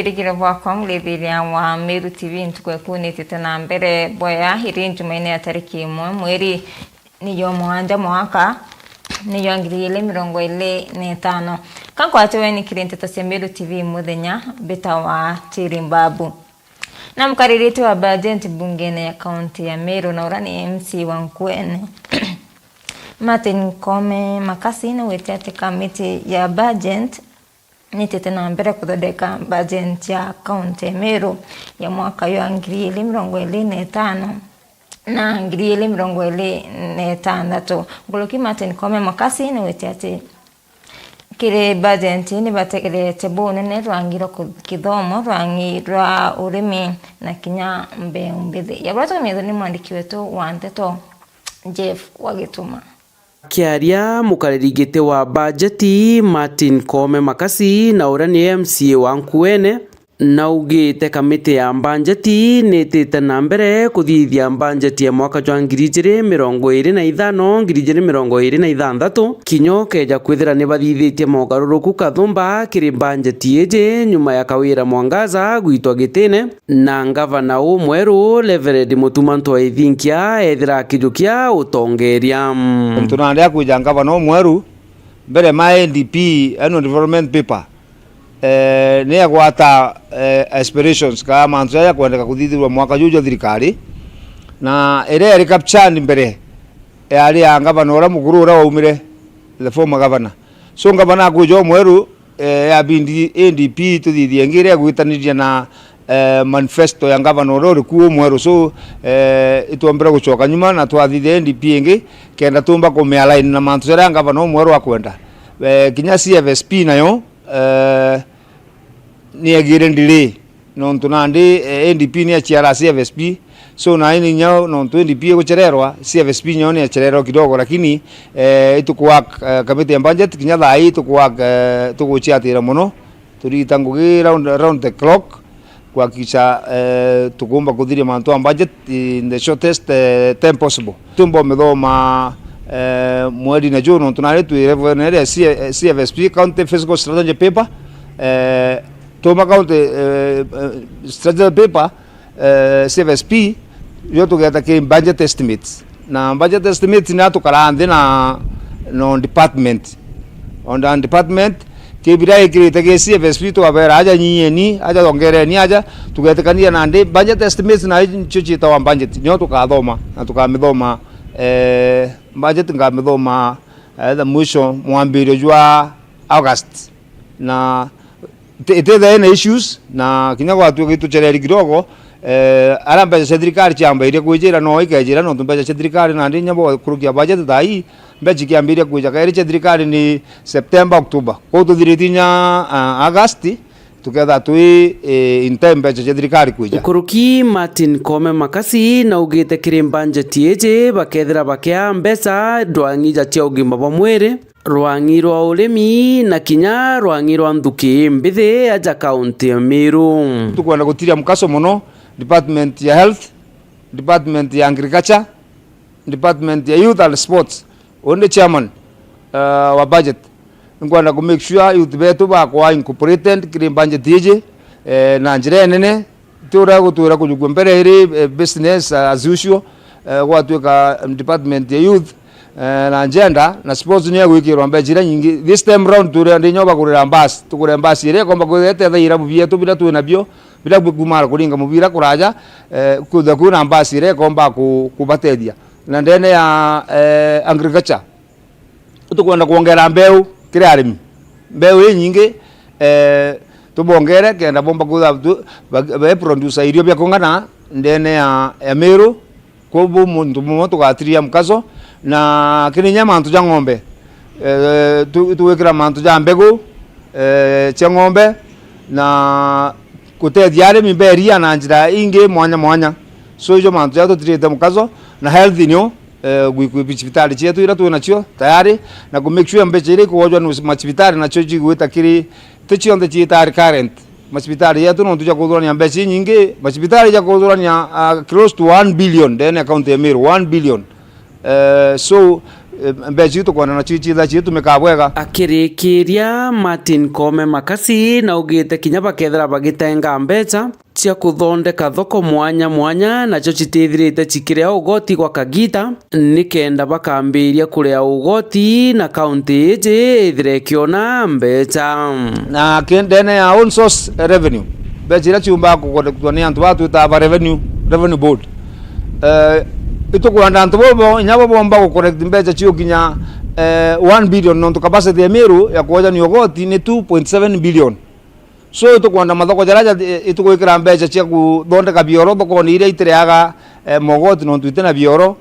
kwirigiro bwakwa murethiria wa Meru TV ntukwe kunitite na mbere boya iri njumaine ya tariki 1 mweri niyo mwanja mwaka niyo ngiri 2025 kankwate weni kirintete cia Meru TV muthenya bitawa Chirimbabu na mkaririti wa bajeti bungene ya kaunti ya Meru na urani MC wa Nkwene Martin Kome Makasi na wetete kamiti ya budget nitete na mbere kuthondeka budget ya kaunti ya Meru ya mwaka wa ngiri 2025 na ngiri 2026 nguluki Martin Kome Makasi na wetete kire budget ni bategerete bonene rwangiro kithomo rwangirwa urimi na kinya mbeumbithi yabrato metho ni mwandiki wetu wa Nteto Jeff Wagituma Kiaria mukarerigite wa bajeti Martin Kome Makasi na urani MCA wa Nkwene na ugite kamiti ya bajeti nitite na mbere kuthithia bajeti ya mwaka wa 2025 kinyo keja kwithira ni bathithitie mogaruruku kathumba kiri bajeti eje nyuma ya kawira Mwangaza gwitwa gitine na ngavana umweru Reverend Mutumanto Ithinkia ethira kijukia utongeria tunandia kuja ngavana umweru mbere ma NDP annual development paper ni agwata aspirations ka manzo ya kwenda kuthithirwa mwaka jujo thirikari na ere ri capture mbere ari anga banora mukuru ura waumire the former governor so ngavana kujo mweru ya bindi NDP tuthithie ngire gwitaniria na manifesto ya ngavana uri kuo mweru so ituombera gucoka nyuma na twathithie NDP ingi kenda tumba kumealign na manzo ya ngavana mweru akwenda kinya CFSP nayo ni agire ndile no tunandi NDP ni achiara CFSP so na ini nyao no NDP guchererwa CFSP nyao ni achererwa kidogo lakini itukuwa kamiti ya budget kinya thai itukuwa tuguchiatira muno turitangugira round the clock kwa kisha tukumba kudhiria mantu ya budget in the shortest time possible tumbo medoma mwedi na June tunale tuirevenere CFSP county fiscal strategy paper toma county strategy paper CFSP yo tugeta ke budget estimates na budget estimates na tukarande na no department on the department ke birai kirete ke CFSP to abera aja nyieni aja ongere ni aja tugetekania na ndi budget estimates na chuchita wa budget nyo tukathoma na tukamithoma budget ngamithoma the mwisho mwambirio jwa August na ite na issues na kinya gwatu gituchereri kidogo aramba serikali chamba ile kujira no ikajira no tumba serikali na ndinya bo kurukia budget thai mbeji kiambiria kuja kairi serikali ni September October ko tuthiritinya August tuketha tui in time mbeji serikali kuja kuruki Martin Kome Makasi na ugite kiri bajeti eje bakethira bakya mbesa ndwangija tia ugima bwa mwiri rwangi rwa urimi na kinya rwangi rwa nthuki mbithi aja kaunti ya Meru tukwenda gutiria mukaso muno department ya health, department ya agriculture, department ya youth and sports onde chairman wa budget ngwenda ku make sure youth betu bakwa incorporated kiri budget eje na njira nene tura gutura kujugwa mbere iri business as usual gwatuka department ya youth na agenda na sports ni gwikirwa mbejira nyingi this time round ture ndi nyoba kurira mbasi tukure mbasi ire komba kwete thaira mubia tu bila tu nabyo bila kumara kuringa mubira kuraja kutha kuna mbasi ire komba kubatedia na ndene ya agriculture tukwenda kuongera mbeu kire arimi mbeu nyingi tubongere kenda bomba kutha ba producer irio bya kongana ndene ya Meru kubu mundu moto gatiria mkazo na kininya mantu ja ng'ombe tuwekira mantu ja mbegu cia ng'ombe na kutethia arimi beria na njira ingi mwanya so ijo mantu ja tutirite mukazo na health nyo gwikwi hospitali chetu ira tu nacho tayari na ku make sure mbeche ile kuojwa ni hospitali na choji gwita kiri tichio nde chitari current hospitali yetu no tuja kudhurania mbeche nyingi hospitali ya kudhurania close to 1 billion then account ya Meru 1 billion so mbeca itu kwana na chichitha chitu mikabwega. Akirikiria Martin Kome Makasi na ugite kinya bakethera bagitenga mbeca cia kuthondeka thoko mwanya mwanya nacio citithirite cikirea ugoti gwa Kagita nikenda bakambiria kurea ugoti na kaunti iji ithire kiona mbeca na kendene ya own source revenue mbeca iria ciumba kukolektwa ni antu batwita revenue board itu kwanda antu bobo inyabo bomba kukorekt mbeca cio kinya 1 billion no capacity ya Meru ya kuoja ni ugoti ni 2.7 billion. So itu kwanda mathoko jaraja itu gwikira mbeca cia kuthondeka bioro thoko ni iria itireaga mogoti no twitena bioro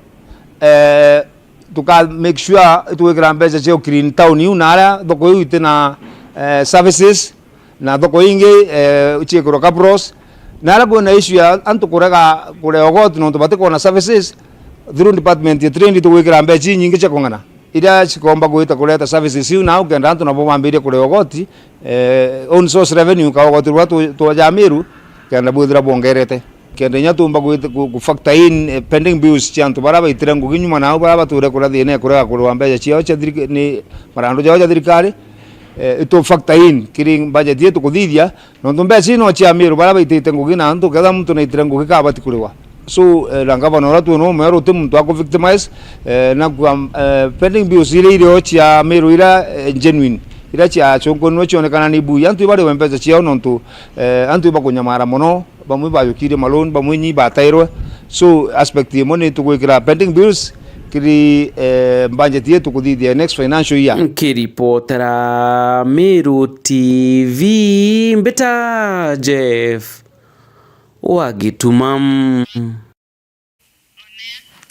tuka make sure itu gwikira mbeca cia clean town yu nara thoko yu itena services na thoko ingi ciikoro kapros nara kwina issue ya antu kurega ogoti no tubate kona services through department ya trade itu gwikira mbeca nyingi cia kongana ira cikomba gwita kuleta services yu na ukenda antu nabo bambirie kure ogoti own source revenue ka ogoti rwa to Meru kenda buthira bongerete kenda nya tumba gwita ku factor in pending bills cia antu baraba itira ngugi nyuma nao baraba ture kura thine kurega kurwa mbeca ciao cia ni marando jao ja thirikari ito factor in kiring budget yetu kuthithia no mbeca no cia Meru baraba itite ngugi na antu ketha muntu na itira ngugi ka bati kuriwa. So la gavana ratu no mero muntu ako victimize na kwa pending bills ile cia Meru ira genuine ira cia chongo no chionekana ni buya antu bari wempeza cia nontu antu bakunyamara mono bamwe bayukire malone bamwe nyi batairwe. So aspect ye money to gwikira pending bills kiri budget yetu kuthithia next financial year. Kiripotera Meru TV Mbeta Jeff Wagitumam.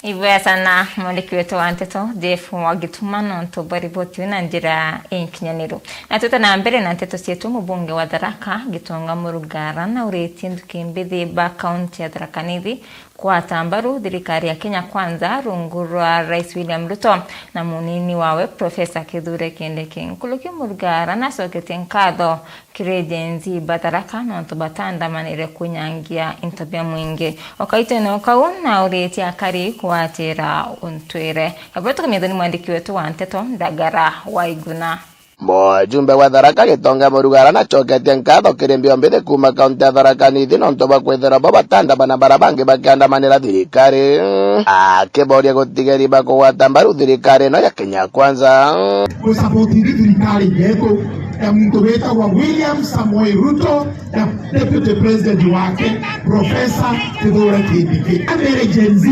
Hivyo sana mwandiki wetu wa Nteto Jeff Wagituma nonto bariboti na njira inkinyaniro. Na tutana mbere na Nteto cietu mubunge wa Tharaka Gitonga Murugara na ureti ndukimbithi ba county ya Tharaka Nithi kwa tambaru thirikari ya Kenya Kwanza rungu rwa Rais William Ruto na munini wawe Professor Kithure Kindiki nkuluki Murugara na sokete nkatho kirejenzi Batharaka nonto batandamanire kunyangia intabia mwingi okaite no kauna ureti akari kuatira untwire abato kamithoni mwandiki wetu wa Nteto Ndagara Waiguna. Mujumbe wa Tharaka Gitonga Murugara na choketie nkatho kirimbio mbithi kuma kaunti ya Tharaka Nithi nonto bakwithira bo batandamana barabangi bakiandamanira thirikari akiboria gutigeri bakugwata mbaru thirikari no ya Kenya Kwanza kusapotiri thirikari yetu ya mtu wetagwa William Samoei Ruto na deputy president wake Professor Kithure Kindiki amere Gen Z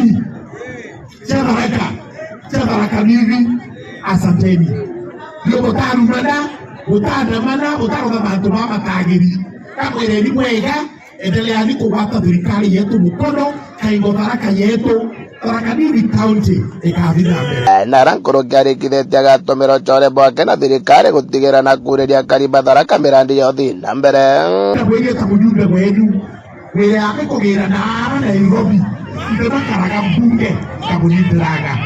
cha Tharaka Nithi asanteni. Yo botarumana botandamana botaroga bantu bamatagiri kakwere ni mwega endelea ni kugwata thirikari yetu mukono kaingo Tharaka yetu Tharaka Nithi county ikavira mbere na rankoro kiari kithetia gatomero chore bwake na thirikari gutigira na kureria kariba Tharaka mirandi yothi na mbere kwege ta mujumbe wenu wele ake kugira na Nairobi ndebakaraga mbunge kabunitiraga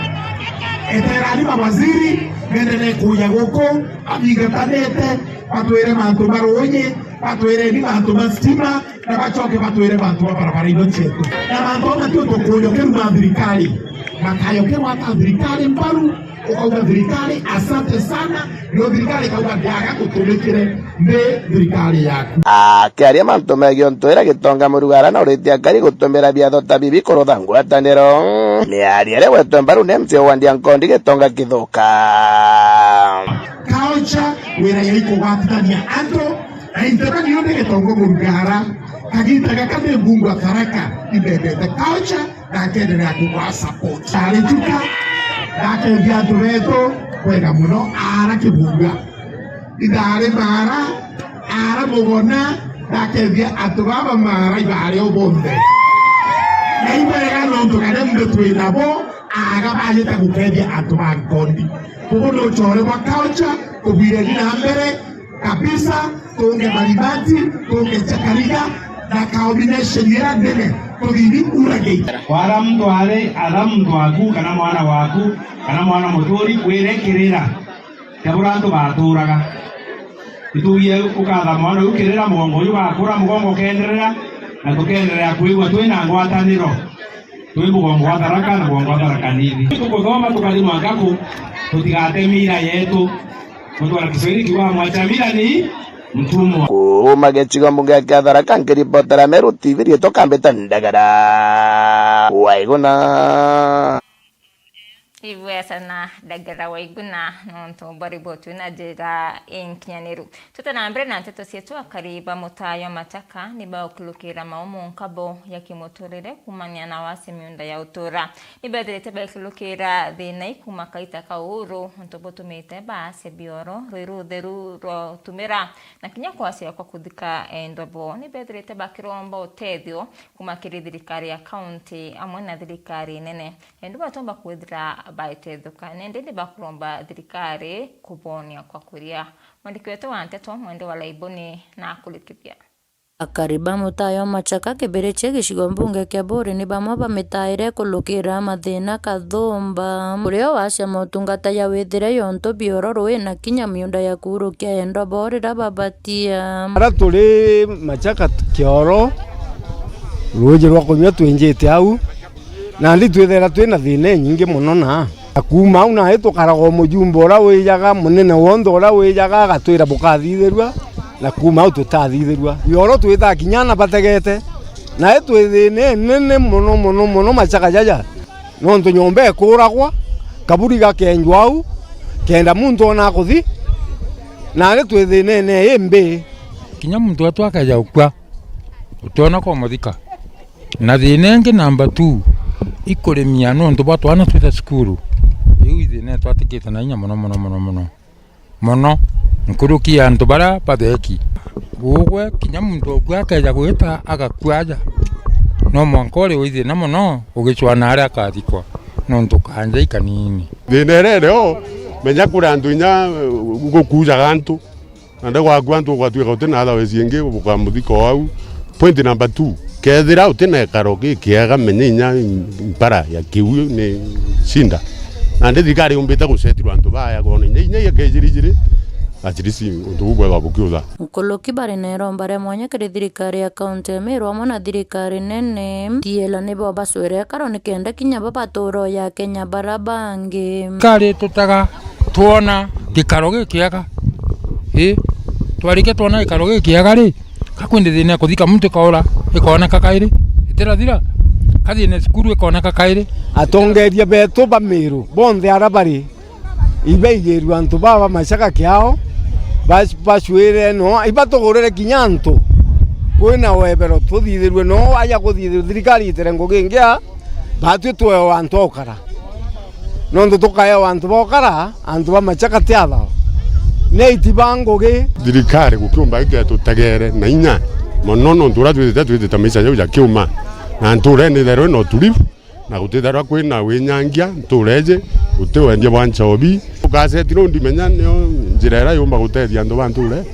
eterani mawaziri ngendene kuya goko amingatanete batwere bantu baronye batwere ni bantu bastima na bachoke batwere bantu barabara ino chetu na bantu matuto kuyo keru thirikari makayo keru ata thirikari mbaru ukauga thirikari asante sana no thirikari kauga ndiaga kutumikire ne thirikari yaku akiaria mantu megio ntwira Gitonga Murugara na uritia kari gutumira biatho ta bibi kurutha ngwataniro ni ariere wetu mbaru ne mtio wandia nkondi Gitonga Kithuka culture wera yaiko watania anto na intebani yote Gitonga Murugara Kagita kakate mbungu wa Tharaka ibebete culture na kende ya kuwa support chaletuka dake viatu veto kwega muno ara kibunga idare mara ara mugona dake vya atubaba mara ibare obonde na ibere no tukare mbe twinabo aga baje ta kukedia atuba ngondi kubono chore wa culture kubire na mbere kabisa tunge malibati tunge chakarika na combination ya ndene kugini urage wala mtu ale alamu waku kana mwana waku kana mwana mutori kwirekerera taburantu baturaga ituye ukatha mwana ukirira mugongo uyu bakura mugongo kenderera na tukenderera kuigwa twina ngwataniro Tuibu kwa Tharaka na kwa Tharaka Nithi. Tukuthoma tukathimwa ngaku tutigate mira yetu. Mtu wa Kiswahili kiwa mwachamira ni mtumwa. Kuma gĩcigo mbunge kĩa Tharaka ngĩribotera Meru TV rĩtwa Kambĩta Ndagara Waigũna. Hivyo sana Ndagara Waigũna nonto baribotu na njĩra inkinyanĩru tutanambere na nteto cietu akariba Mutayo Machaka niba ukulukira maumu nkabo ya kimũtũrĩre kumania na wasi miunda ya utura nibethirite bakulukira thina ikuma kaita kauru ntobotumite base bioro rwirutheru ro tumira na kinya kwasi kwa kuthika endobo nibethirite bakiromba utethio kumakiri thirikari ya county amwe na thirikari nene endo batomba kwithira baitethũka nende bakuromba thirikari kubonia kwa kuria mwandiki wetu wa nteto mwende wa Laiboni na kulikithia akariba Mutayo Machaka kibereche gĩcigo mbunge kĩa Bũrĩ nĩ bamwe bamĩtaĩre kũlũkĩra mathĩna kathũmba ũrĩa wacia motungata ya wĩthĩre yonto bioro rũĩ na kinya miunda ya kuurũkia endo borĩra babatia ara tũrĩ Machaka kĩoro rũĩ rwa kũnyua twĩnjĩte au na ndi twĩthera twĩna thĩna nyingĩ mũno na kuma au na tũkaraga mũjumbe ũrĩa wĩjaga mũnene wonthe ũrĩa wĩjaga agatwĩra mũkathithĩrua na kuma au tũtathithĩrua bioro twĩta kinyana bategete na twĩthĩne nene mũno Machaka jaja no nyombe kũragwa kaburi gakenjwa au kenda muntu ona kuthi na twĩthĩne ne mbe kinya muntu atwakaja ukwa utona kwa muthika na thĩna ĩngĩ namba 2 ikuremia no ndo batwana twita skuru iu ithine twatikite na inya mono nkurukia antu bara batheki gugwe kinya muntu gwakaja gwita agakwaja no mwankore withina mono ugicwana aria akathikwa no ntukanja ikanini thine rero menya kuri antu inya gukuja gantu ande gwakwa antu gwatuika utina tha weciengi bukamuthika au point number 2 kethira utine karogi kiaga menya mpara ya kiu ni shinda ande thikari umbita gucetirwa antu baya gone inya yakejiri atirisi untu bwa babukiuza ukoloki bari nero mbare mwanya kiri thirikari ya county Meru amwe na thirikari nene tiela nibo baswere karo nikenda kinya babatoro ya Kenya barabangi kari tutaga tuona gikarogi kiaga twarike tuona gikarogi kiaga ri kakwende thina kuthika muntu kaora ikona kakaire itira thira kathi ne skuru ikona kakaire atongeria beto ba Meru bonthe arabari ibeigeru antu baba Machaka kiao bashwire no ibatogorere kinyanto kwina webero tuthithirwe no aya kuthithirwe thirikari iterengo gingia batwe twe antu okara no ndo tukaya antu bokara antu ba Machaka tiatha neiti bangoge thirikari gukiumba iketu tagere na inya monono ndura twite tamisa ya kiuma na ndure ni thero no tulivu na gutithara kwina winyangia ntureje utiwendia bwanchobi ukasetiro ndimenya nio njira ira yumba gutethia andu banture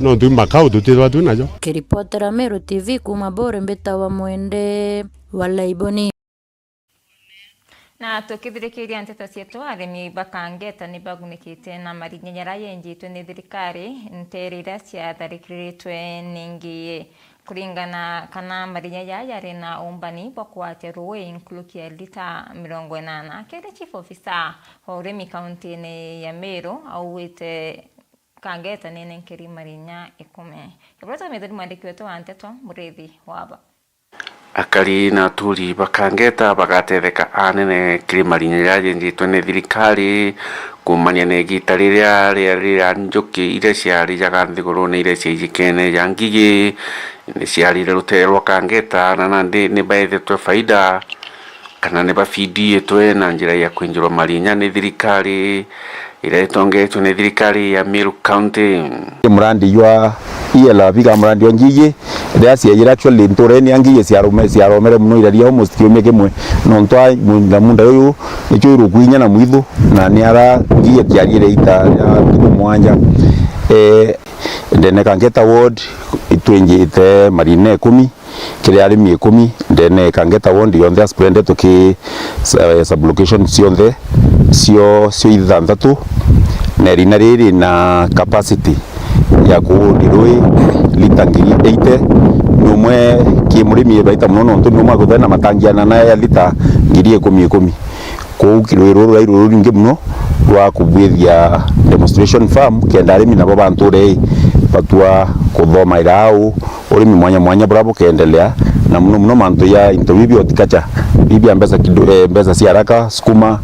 no ndu makau tutithwa tu najo kiripotera Meru TV kuma Bũrĩ mbita wa mwende wa Laiboni na tukithirikiria nteto cietu arimi bakangeta ni bagunikite na marinyera yenjitwe ni thirikari nterira cia tharikiritwe ningi kuringana kana marinya yari na umbani bokwatia rũĩ nkulukia lita 80 kere chief officer wa urimi county ya Meru auwite kangeta nene nkiri marinya 10 ibrata methodi mwandiki wetu wa nteto Mũrĩithi waba akari na turi bakangeta bagatetheka anene kirimarinya yajenjitwe ni thirikari kumania ne gita riria njuki ire ciari jaganthiguru ni ire cijikene jangigi ni ciari ruterwa kangeta na nandi ni baithetwe faida kana ne bafidi etwe na njira ya kwinjirwa marinya ni thirikari ire tongetwe ni thirikari ya Meru County murandi ywa iyela biga murandi ongiye ndasi yira actually ntoreni angiye ciaromere muno iraria almost kiumia kimwe no ntwa munda uyu nicho irukwinya na mwithu na ni ara ngiye kiarire ita ya mwanja ndene kangeta ward itwenjite marine 10 kire arimi 10 ndene kangeta ward yonthe asprende toki sublocation cionthe cio ithanthatu na rina riri na capacity ya kuondirwe lita ngiri 80 no umwe kimurimi baita muno nontu no maguthena matangiana na ya lita 10,000 ko kirwero rairu ringi muno rwa kubwithia demonstration farm kenda arimi nabo banture batua kuthoma irau urimi mwanya bravo kendelea na muno mantu ya interview otikacha bibia mbesa si haraka sukuma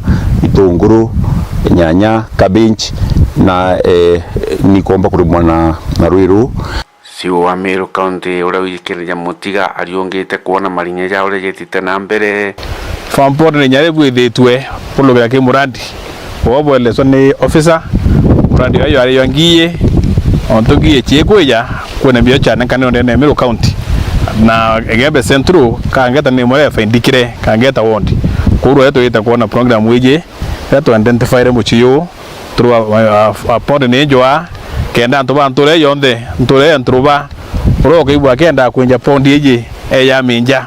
itunguru nyanya cabbage na ni komba kurimwa na Ruiru Siu wa Meru County ura wikiriria mutiga ariongite kuona marinya ya ure yetite na mbere Fampor ni nyare bwithitwe pulugera ki murandi obo eleso ni officer murandi ayo ari yangiye ontogiye chiekweja kwena biyo chane kanone ne Meru County na egebe centro kangeta ni more faindikire kangeta wondi kuru yeto ita kuona program wije yeto identify muchiyo through a pod ni joa kenda ntuba ntule yonde ntule ntruba uroke ibwa kenda kwenja pondi eje eya minja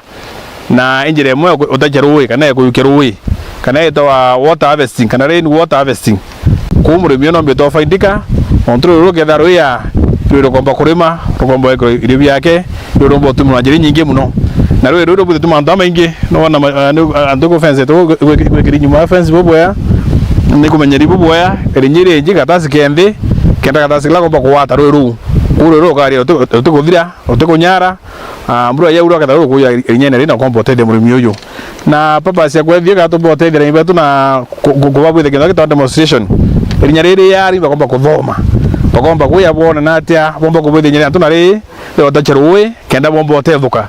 na injire mwe utacheruwe kana kuyukeruwe kana ito water harvesting kana rain water harvesting kumuri miono mbeto faindika ontru uroke daru ya rero komba kurima rokombo eko iribi yake rero mbo tumu ajiri nyingi muno na rero bude tuma ndama ingi no na andoko fence to kwekiri nyuma fence boboya nikumenyeri boboya erinyire inji katasi kende kenda katasi la komba kuwata rero uro kari otukuthira otukunyara mbura ya uro kataro kuya erinyene rina komba tede murimi uyu na papa cia kwethia gatumbo tede ribetu na kubabwithe kindu gito demonstration erinyariri yari bakomba kuthoma bakomba kuya bona natia bomba kubwithe nyere antunari leo tacheruwe kenda bomba otethuka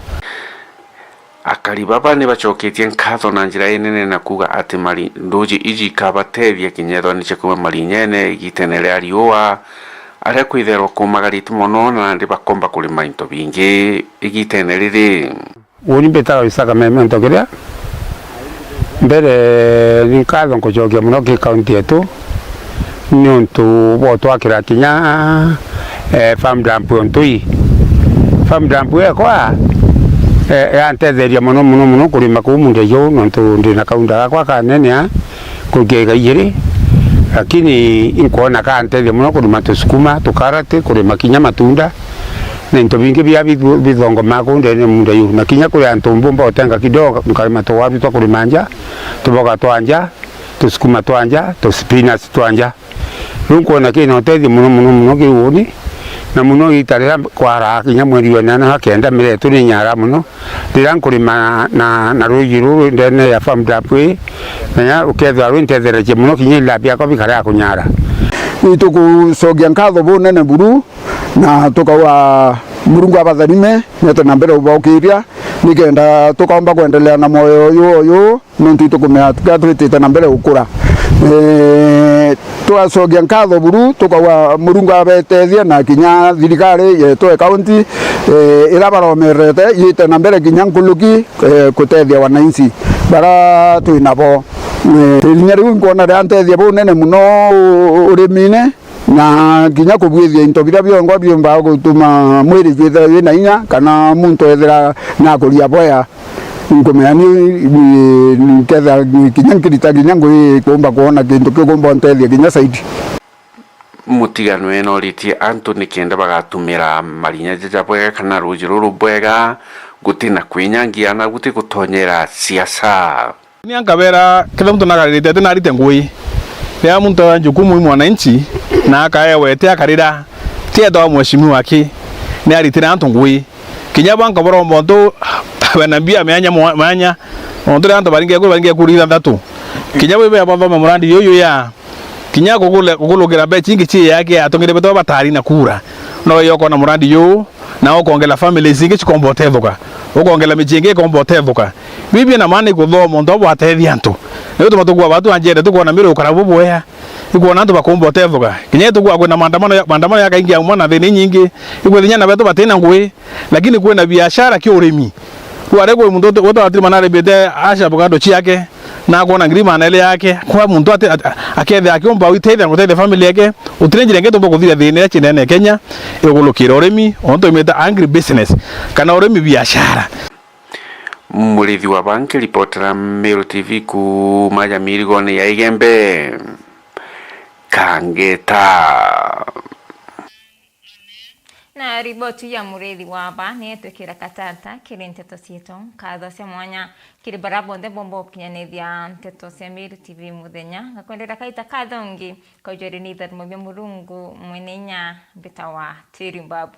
akari baba ni bachoketie nkatho na njira inene na kuga ati mari ndoji iji kabatethia kinyetho ni chekuma mari nyene gitenere ariwa are kwitherwa kumagarite muno na ndi bakomba kulima into bingi igitenere ri uri mbeta isaka meme ntogeria mbere ni nkatho nkuchokia muno ki county yetu ni untu botwakira kinya farm dump ontui farm dump kwa yantetheria muno kulima ku munde yo nontu ndina kaunda gakwa kanene kugega igiri lakini inkuona kantetheria muno kulima tusukuma tukarate kulima kinya matunda na into bingi bya bithongo makunde ne munde yo na kinya kule antumbu mbotenga kidogo tukalima tuwabi twa kulimanja tuboga twanja tusukuma twanja tuspinach twanja nkuona kino tethi muno kiuni na muno itarira kwara kinya mweri wa nana hakenda mire turi nyara muno ndira nkurima na Ruiru ndene ya farm dapwe na ukethwa rwintethereje muno kinya labia ko bikara kunyara itukucogia nkatho bunene buru na tukawa Murungu abatharime neto na mbere ubokiria nikenda tukaomba kuendelea na moyo uyu nontu tukumea tukatwitite na mbere ukura twacogia nkatho buru tukawa Murungu abetethia na kinya thirikari yetu county irabaromerete yite na mbere kinya nkuluki kutethia wananchi bara twinabo rinyari ngona rantethia bunene muno urimine na kinya kubwithia into bira byongo byomba gutuma mwiri jwetha wina inya kana muntu ethera na kuria boya ngomea ni ketha kinya nkirita kinya ngui kumba kuona kintu kigomba ntethia kinya saidi mutigano eno riti Anthony kenda bagatumira marinya jaja bwega kana Ruiru bwega gutina kwinyangia na guti gutonyera siasa ni ankabera kila mtu nagarite tena rite ngui ya muntu wa jukumu mwananchi na akaewete akarira tieto wa mheshimiwa wake ni aritira antu ngui kinya banka borombo ndo banambia manya ndo antu baringe kurira ndatu kinya bebe abava murandi yoyo ya kinya kugulugera be chingi chi yake atongere beto batari na kura no yoko na murandi yo na okongela family zingi chikombotethuka okongela mijingi kombotethuka bibi na mane kuthomo ndo bwatethi antu niyo tumatugwa batu anjere tukona miro ukarabubu ya ikuona antu bakombotethuka kinya tukwa kwena maandamano yakaingia umwana thini nyingi ikwethinya na beto batena ngui lakini kwena biashara kiurimi kuaregwe muntu woto atiri manare bete asha bugando chiake na kuona ngirima na ile yake kwa muntu akethe akiomba witethia ngutethia family yake utirenjire ngeto mboko thira thine chinene Kenya igulukira urimi onto imeta agri business kana urimi biashara murithi wa banki reporter Meru TV ku maja mirigone ya igembe kangeta Na riboti ya Murithi waba ni twikira katata kiri nteto cietu katho cia mwanya kiri barabo nde bombo kinyanithia nteto cia Miru TV muthenya gakwendera kaita kathongi kaujori ni thatmo bya Murungu mwenenya bitawa Tiri Mbabu.